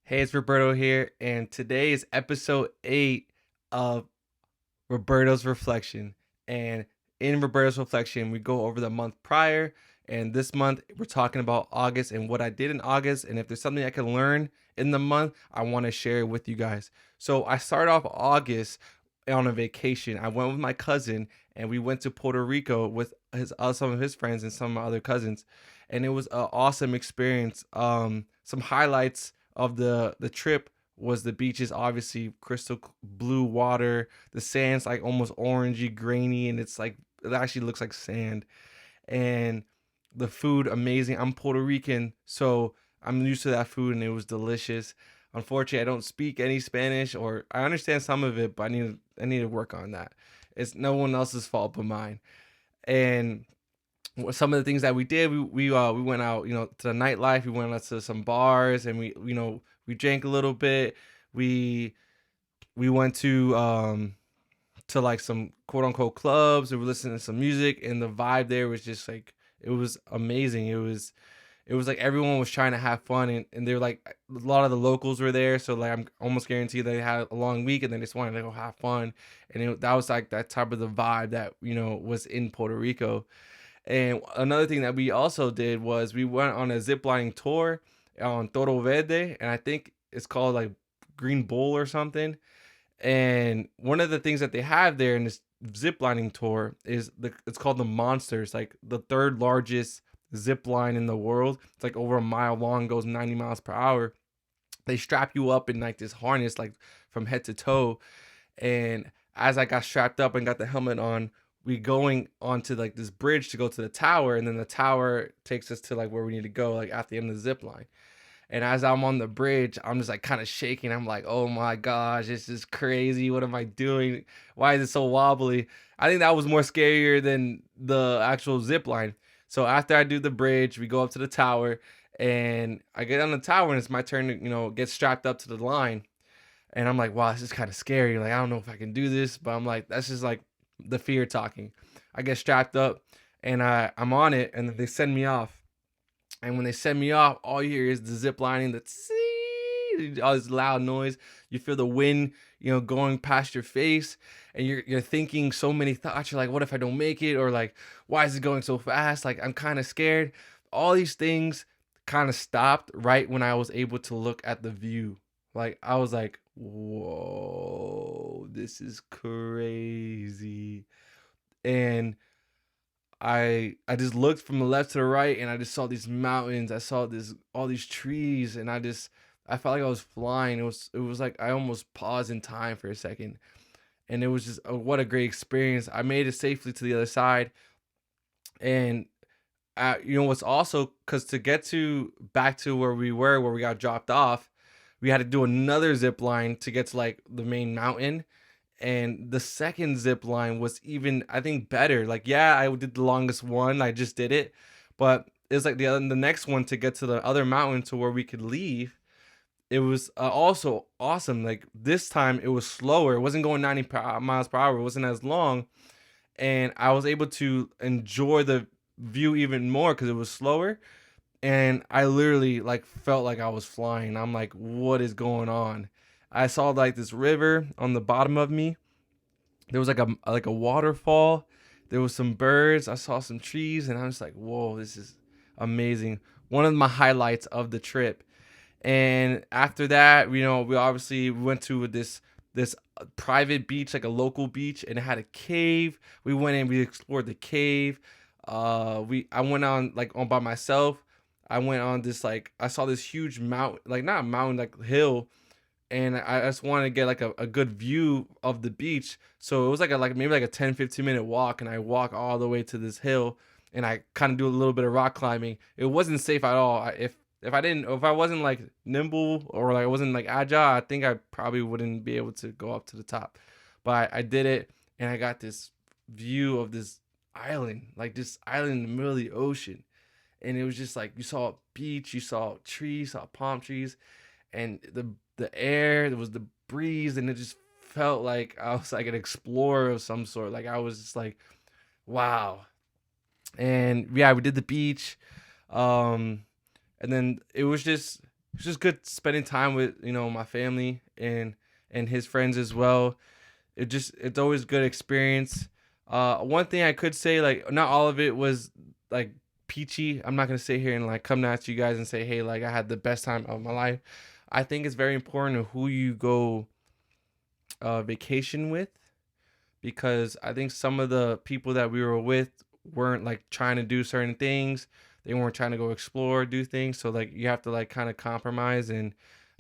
Hey, it's Roberto here, and today is episode 8 of Roberto's Reflection. And in Roberto's Reflection, we go over the month prior, and this month we're talking about August and what I did in August. And if there's something I can learn in the month, I want to share it with you guys. So I started off August on a vacation. I went with my cousin, and we went to Puerto Rico with some of his friends and some of my other cousins, and it was an awesome experience. Some highlights of the trip was the beaches, obviously crystal blue water. The sand's like almost orangey, grainy, and it's like it actually looks like sand. And the food, amazing. I'm Puerto Rican, so I'm used to that food, and it was delicious. Unfortunately, I don't speak any Spanish, or I understand some of it, but I need to work on that. It's no one else's fault but mine. And some of the things that we did, we went out, to the nightlife. We went out to some bars, and we drank a little bit. We we went to like some quote unquote clubs, and we listened to some music, and the vibe there was just like, it was amazing. It was like everyone was trying to have fun, and they were like, a lot of the locals were there, so like I'm almost guaranteed they had a long week, and they just wanted to go have fun. And that was like that type of the vibe that was in Puerto Rico. And another thing that we also did was we went on a zip lining tour on Toro Verde, and I think it's called like Green Bull or something. And one of the things that they have there in this zip lining tour is it's called the Monster. It's like the third largest zip line in the world. It's like over a mile long, goes 90 miles per hour. They strap you up in like this harness, like from head to toe. And as I got strapped up and got the helmet on, we going onto like this bridge to go to the tower, and then the tower takes us to like where we need to go, like at the end of the zip line. And as I'm on the bridge, I'm just like kind of shaking. I'm like, oh my gosh, this is crazy. What am I doing? Why is it so wobbly? I think that was more scarier than the actual zip line. So after I do the bridge, we go up to the tower, and I get on the tower, and it's my turn to, get strapped up to the line. And I'm like, wow, this is kind of scary. Like, I don't know if I can do this, but I'm like, that's just like the fear talking. I get strapped up, and I'm on it, and then they send me off. And when they send me off, all you hear is the zip lining, all this loud noise. You feel the wind, going past your face, and you're thinking so many thoughts. You're like, what if I don't make it? Or like, why is it going so fast? Like, I'm kind of scared. All these things kind of stopped right when I was able to look at the view. Like, I was like, whoa, this is crazy. And I just looked from the left to the right, and I just saw these mountains. I saw this all these trees, and I felt like I was flying. It was like I almost paused in time for a second, and it was just what a great experience. I made it safely to the other side. And what's also, because to get to back to where we were, where we got dropped off, we had to do another zip line to get to like the main mountain. And the second zip line was even, I think, better. Like, yeah, I did the longest one, I just did it, but it's like the next one to get to the other mountain to where we could leave. It was also awesome. Like, this time it was slower. It wasn't going 90 miles per hour. It wasn't as long, and I was able to enjoy the view even more because it was slower. And I literally like felt like I was flying. I'm like, what is going on? I saw like this river on the bottom of me. There was like a waterfall. There was some birds. I saw some trees, and I was like, whoa, this is amazing. One of my highlights of the trip. And after that, we obviously went to this private beach, like a local beach, and it had a cave. We went in, we explored the cave. We I went on like on by myself. I went on this, like, I saw this huge mountain, like not a mountain, like hill, and I just wanted to get like a good view of the beach. So it was like maybe like a 10-15 minute walk, and I walk all the way to this hill, and I kind of do a little bit of rock climbing. It wasn't safe at all. If I wasn't like nimble, or like I wasn't like agile, I think I probably wouldn't be able to go up to the top. But I did it, and I got this view of this island, like this island in the middle of the ocean. And it was just like, you saw a beach, you saw trees, saw palm trees, and the air, there was the breeze, and it just felt like I was like an explorer of some sort. Like, I was just like, wow. And yeah, we did the beach. And then it was just it's just good spending time with my family and his friends as well. It's always good experience. One thing I could say, like, not all of it was like peachy. I'm not gonna sit here and like come at you guys and say, hey, like I had the best time of my life. I think it's very important who you go vacation with, because I think some of the people that we were with weren't like trying to do certain things. They weren't trying to go explore, do things. So like you have to like kind of compromise and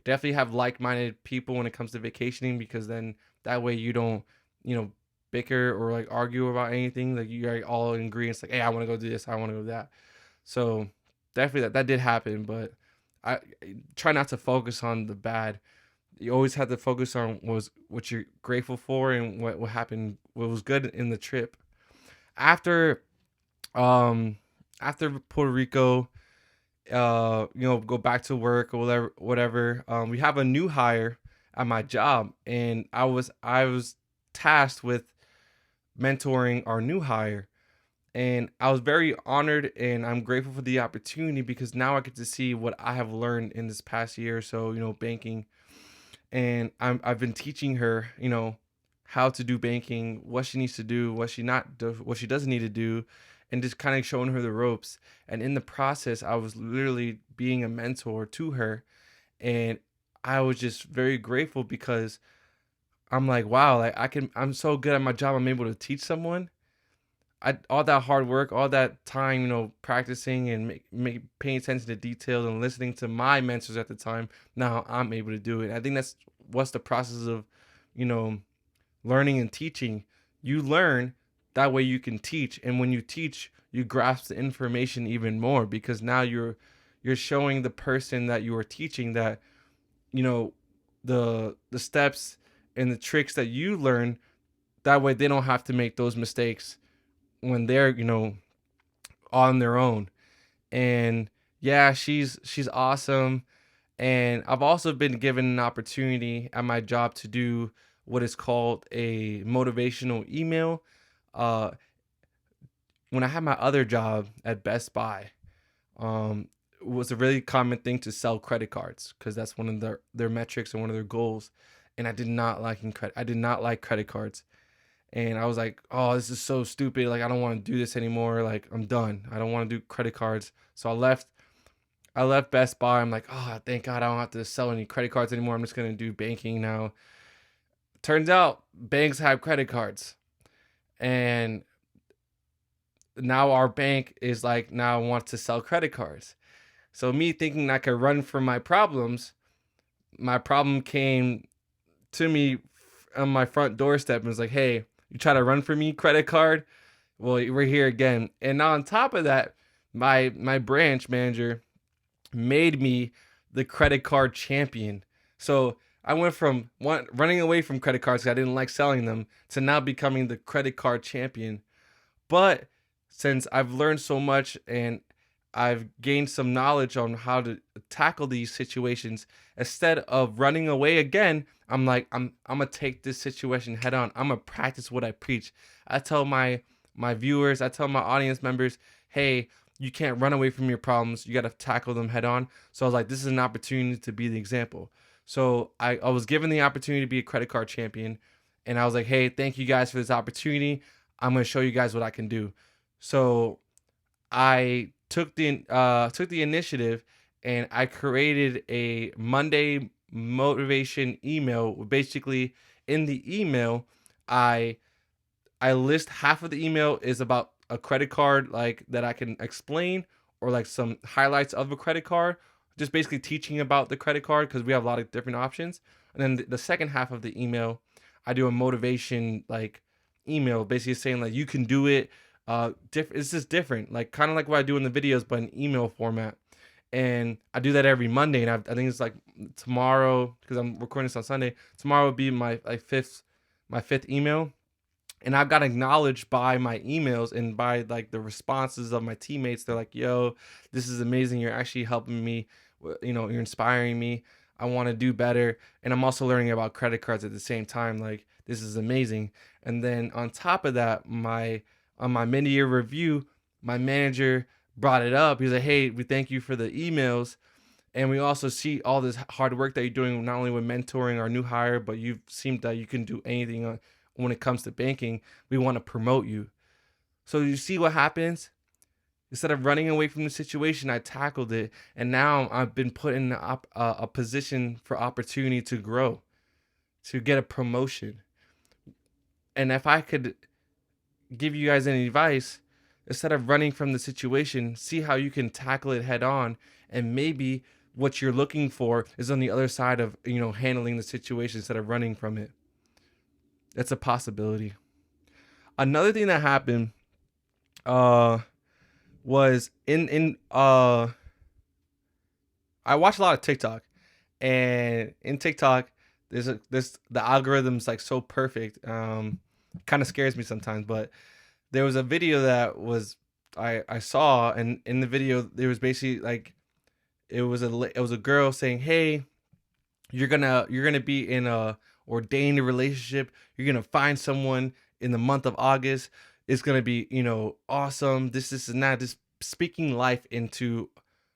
definitely have like-minded people when it comes to vacationing, because then that way you don't, you know, bicker or like argue about anything. Like you are all in agreement. Like, hey, I want to go do this, I want to go do that. So definitely that did happen, but I try not to focus on the bad. You always have to focus on what you're grateful for and what happened, what was good in the trip. After um after Puerto Rico, go back to work or whatever. We have a new hire at my job, and I was tasked with mentoring our new hire. And I was very honored and I'm grateful for the opportunity, because now I get to see what I have learned in this past year or so, banking. And I've been teaching her, how to do banking, what she needs to do, what she doesn't need to do, and just kind of showing her the ropes. And in the process, I was literally being a mentor to her, and I was just very grateful, because I'm like, wow, like I'm so good at my job. I'm able to teach someone. All that hard work, all that time, practicing and paying attention to details and listening to my mentors at the time. Now I'm able to do it. I think that's what's the process of, you know, learning and teaching. You learn, that way you can teach, and when you teach, you grasp the information even more, because now you're showing the person that you are teaching that, you know, the steps and the tricks that you learn. That way they don't have to make those mistakes when they're on their own. And yeah, she's awesome. And I've also been given an opportunity at my job to do what is called a motivational email. uh when I had my other job at Best Buy, it was a really common thing to sell credit cards, because that's one of their metrics and one of their goals. And I did not like credit cards. And I was like, "Oh, this is so stupid. Like, I don't want to do this anymore. Like, I'm done. I don't want to do credit cards." So I left. I left Best Buy. I'm like, "Oh, thank God, I don't have to sell any credit cards anymore. I'm just gonna do banking now." Turns out, banks have credit cards, and now our bank is like now wants to sell credit cards. So me thinking I could run from my problem came to me on my front doorstep and was like, "Hey, you try to run for me, credit card? Well, we're here again." And now on top of that, my branch manager made me the credit card champion. So I went from running away from credit cards because I didn't like selling them, to now becoming the credit card champion. But since I've learned so much and I've gained some knowledge on how to tackle these situations, instead of running away again, I'm like, I'm gonna take this situation head on. I'm gonna practice what I preach. I tell my viewers, I tell my audience members, hey, you can't run away from your problems. You gotta tackle them head on. So I was like, this is an opportunity to be the example. So I was given the opportunity to be a credit card champion, and I was like, hey, thank you guys for this opportunity. I'm gonna show you guys what I can do. So I took the initiative, and I created a Monday motivation email. Basically, in the email, I I list half of the email is about a credit card, like that I can explain, or like some highlights of a credit card, just basically teaching about the credit card, because we have a lot of different options. And then the second half of the email, I do a motivation like email, basically saying like you can do it. It's just different, like kind of like what I do in the videos, but in email format. And I do that every Monday, and I think it's like tomorrow, because I'm recording this on Sunday. Tomorrow will be my fifth email, and I've got acknowledged by my emails and by like the responses of my teammates. They're like, "Yo, this is amazing. You're actually helping me. You're inspiring me. I want to do better." And I'm also learning about credit cards at the same time. Like, this is amazing. And then on top of that, my on my mid-year review, my manager brought it up. He's like, "Hey, we thank you for the emails." And we also see all this hard work that you're doing, not only with mentoring our new hire, but you've seemed that you can do anything when it comes to banking. We want to promote you. So you see what happens? Instead of running away from the situation, I tackled it. And now I've been put in a position for opportunity to grow, to get a promotion. And if I could give you guys any advice, instead of running from the situation, see how you can tackle it head on, and maybe what you're looking for is on the other side of, handling the situation instead of running from it. That's a possibility. Another thing that happened uh was in I watch a lot of TikTok, and in TikTok the algorithm's like so perfect. Kind of scares me sometimes, but there was a video that was I saw, and in the video there was basically like it was a girl saying, "Hey, you're gonna be in a ordained relationship. You're gonna find someone in the month of August. It's gonna be awesome. This and that." Just speaking life into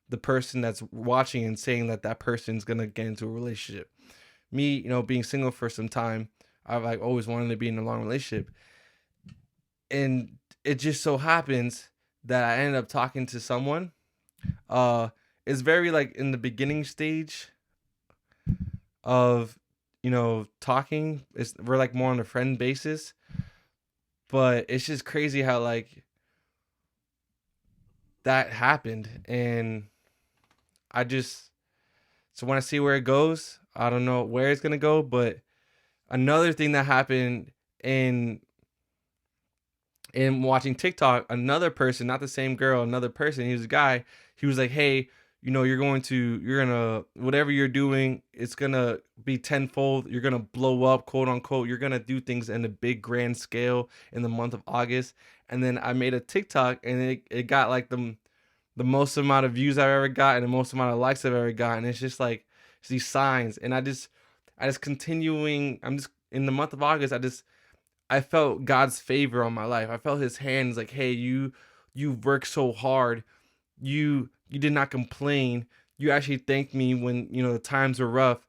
the person that's watching and saying that that person's gonna get into a relationship. Me, being single for some time, I've like always wanted to be in a long relationship, and it just so happens that I ended up talking to someone. Uh, it's very like in the beginning stage of talking. We're like more on a friend basis, but it's just crazy how like that happened. And I just so when I see where it goes, I don't know where it's gonna go. But another thing that happened in watching TikTok, another person, not the same girl, another person, he was a guy, he was like, "Hey, you're gonna, whatever you're doing, it's gonna be tenfold. You're gonna blow up, quote unquote. You're gonna do things in a big grand scale in the month of August." And then I made a TikTok, and it got like the most amount of views I've ever got and the most amount of likes I've ever got. And it's just like it's these signs. And I just continuing, I'm just in the month of August, I felt God's favor on my life. I felt his hands like, "Hey, you worked so hard. You did not complain. You actually thanked me when, the times were rough.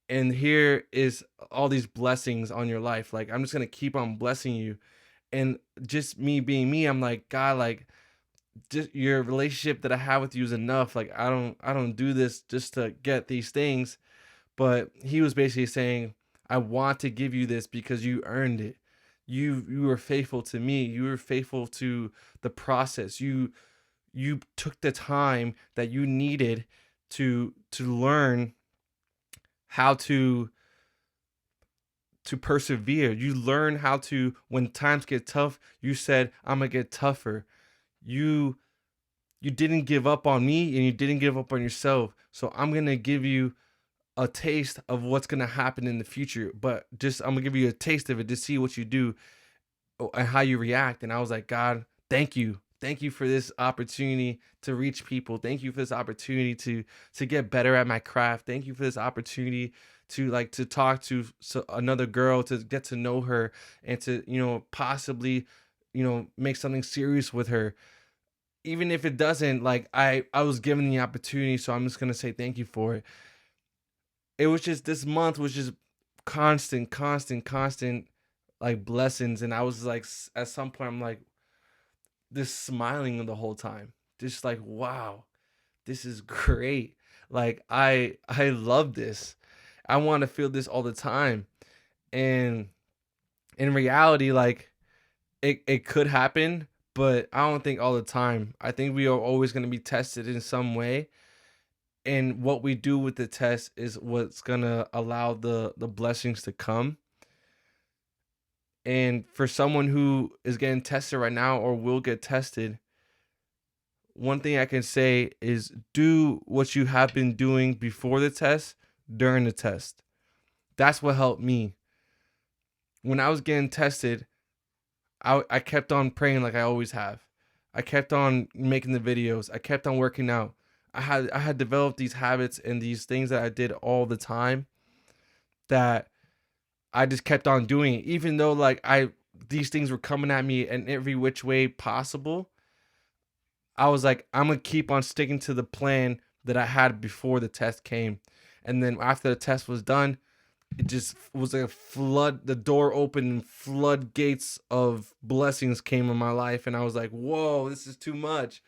And here is all these blessings on your life. Like, I'm just going to keep on blessing you." And just me being me, I'm like, "God, like, just your relationship that I have with you is enough. Like, I don't do this just to get these things." But he was basically saying, "I want to give you this because you earned it. You were faithful to me. You were faithful to the process. You took the time that you needed to learn how to persevere. You learn how to, when times get tough, you said, 'I'm gonna get tougher.' You didn't give up on me, and you didn't give up on yourself. So I'm gonna give you a taste of what's gonna happen in the future. But just I'm gonna give you a taste of it to see what you do and how you react." And I was like, "God, thank you. Thank you for this opportunity to reach people. Thank you for this opportunity to get better at my craft. Thank you for this opportunity to talk to another girl, to get to know her, and to possibly make something serious with her. Even if it doesn't, like I was given the opportunity, so I'm just gonna say thank you for it." It was just this month was just constant, constant, constant like blessings, and I was like at some point I'm like just smiling the whole time, just like, "Wow, this is great. Like I love this. I want to feel this all the time." And in reality, like it could happen, but I don't think all the time. I think we are always going to be tested in some way, and what we do with the test is what's going to allow the blessings to come. And for someone who is getting tested right now or will get tested, one thing I can say is do what you have been doing before the test, during the test. That's what helped me. When I was getting tested, I kept on praying like I always have. I kept on making the videos. I kept on working out. I had developed these habits and these things that I did all the time that I just kept on doing, even though like these things were coming at me in every which way possible. I was like, I'm gonna keep on sticking to the plan that I had before the test came. And then after the test was done, it just was like a flood. The door opened and floodgates of blessings came in my life. And I was like, whoa, this is too much.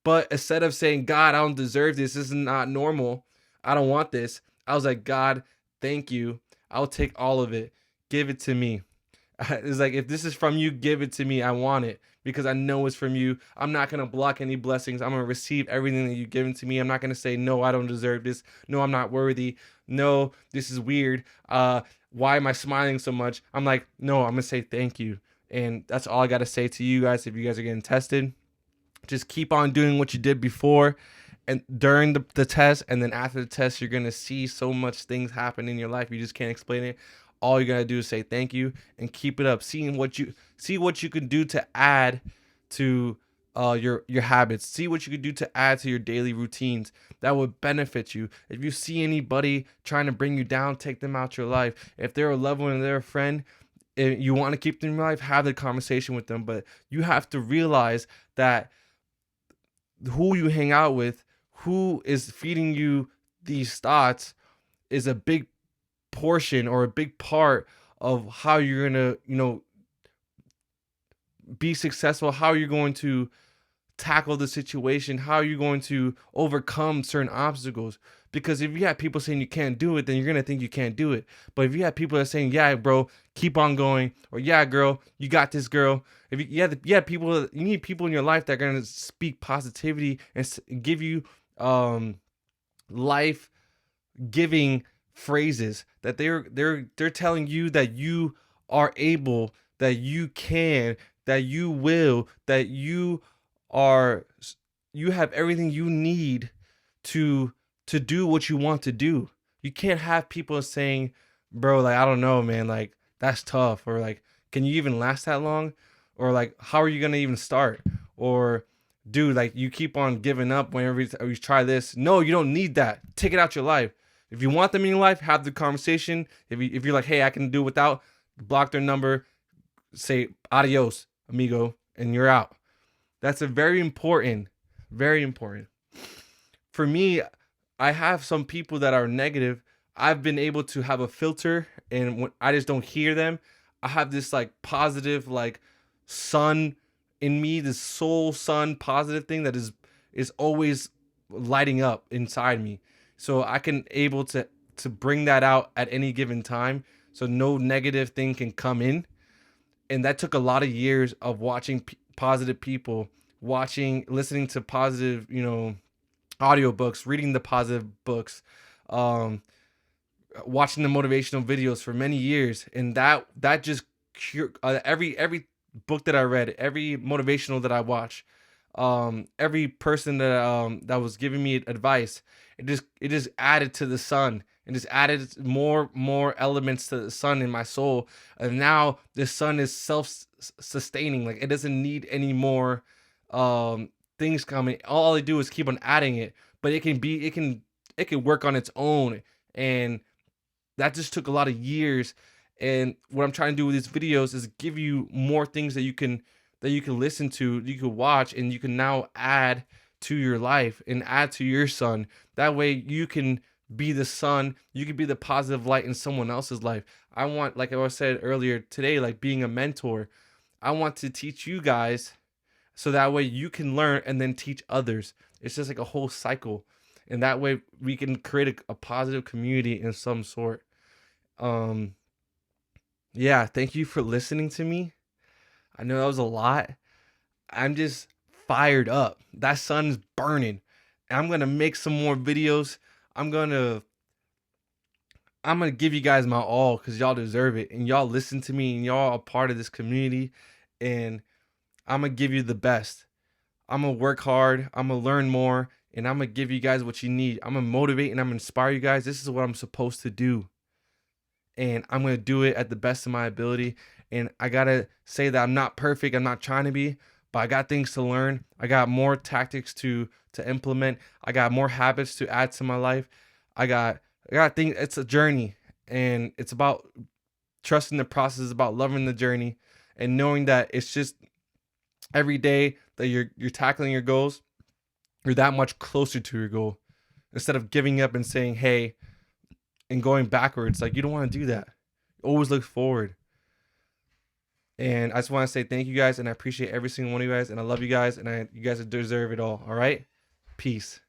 But instead of saying, God, I don't deserve this, this is not normal, I don't want this, I was like, God, thank you. I'll take all of it. Give it to me. It's like, if this is from you, give it to me. I want it because I know it's from you. I'm not going to block any blessings. I'm going to receive everything that you've given to me. I'm not going to say, no, I don't deserve this. No, I'm not worthy. No, this is weird. Why am I smiling so much? I'm like, no, I'm going to say thank you. And that's all I got to say to you guys. If you guys are getting tested, just keep on doing what you did before and during the test, and then after the test you're gonna see so much things happen in your life you just can't explain it. All you gotta do is say thank you and keep it up. See what you can do to add to your habits. See what you can do to add to your daily routines that would benefit you. If you see anybody trying to bring you down, take them out your life. If they're a loved one and they're a friend, if you want to keep them in your life, have the conversation with them. But you have to realize that who you hang out with, who is feeding you these thoughts, is a big portion or a big part of how you're gonna, be successful, how you're going to tackle the situation, how you're going to overcome certain obstacles. Because if you have people saying you can't do it, then you're gonna think you can't do it. But if you have people that are saying, yeah, bro, keep on going, or yeah, girl, you got this, girl. If you need people in your life that are gonna speak positivity and give you life giving phrases, that they're telling you that you are able, that you can, that you will, that are you have everything you need to do what you want to do. You can't have people saying, bro, like, I don't know, man, like, that's tough, or like, can you even last that long, or like, how are you gonna even start, or dude, like, you keep on giving up whenever you try this. No, you don't need that. Take it out your life. If you want them in your life, have the conversation. If you're like, hey, I can do without, block their number, say adios, amigo, and you're out. That's a very important, very important. For me, I have some people that are negative. I've been able to have a filter, and when I just don't hear them, I have this like positive, like, sun in me, this soul sun positive thing that is always lighting up inside me. So I can able to bring that out at any given time. So no negative thing can come in. And that took a lot of years of watching positive people, listening to positive, audiobooks, reading the positive books, um, watching the motivational videos for many years, and that just every book that I read, every motivational that I watched, every person that was giving me advice, it just added to the sun. It just added more elements to the sun in my soul, and now the sun is self-sustaining. Like, it doesn't need any more things coming. All I do is keep on adding it, but it can work on its own, and that just took a lot of years. And what I'm trying to do with these videos is give you more things that you can listen to, you can watch, and you can now add to your life and add to your sun. That way you can be the sun, you can be the positive light in someone else's life. I want, like I said earlier today, like being a mentor, I want to teach you guys so that way you can learn and then teach others. It's just like a whole cycle. And that way we can create a positive community in some sort. Um, yeah, thank you for listening to me. I know that was a lot. I'm just fired up. That sun's burning. I'm gonna make some more videos. I'm gonna give you guys my all because y'all deserve it. And y'all listen to me and y'all are part of this community. And I'm gonna give you the best. I'm gonna work hard. I'm gonna learn more. And I'm gonna give you guys what you need. I'm gonna motivate and I'm gonna inspire you guys. This is what I'm supposed to do. And I'm going to do it at the best of my ability. And I got to say that I'm not perfect. I'm not trying to be, but I got things to learn. I got more tactics to implement. I got more habits to add to my life. I got things. It's a journey, and it's about trusting the process. It's about loving the journey and knowing that it's just every day that you're tackling your goals, you're that much closer to your goal. instead of giving up and saying, hey, and going backwards. Like, you don't want to do that. Always look forward. And I just want to say thank you guys, and I appreciate every single one of you guys, and I love you guys, and you guys deserve it all. All right? Peace.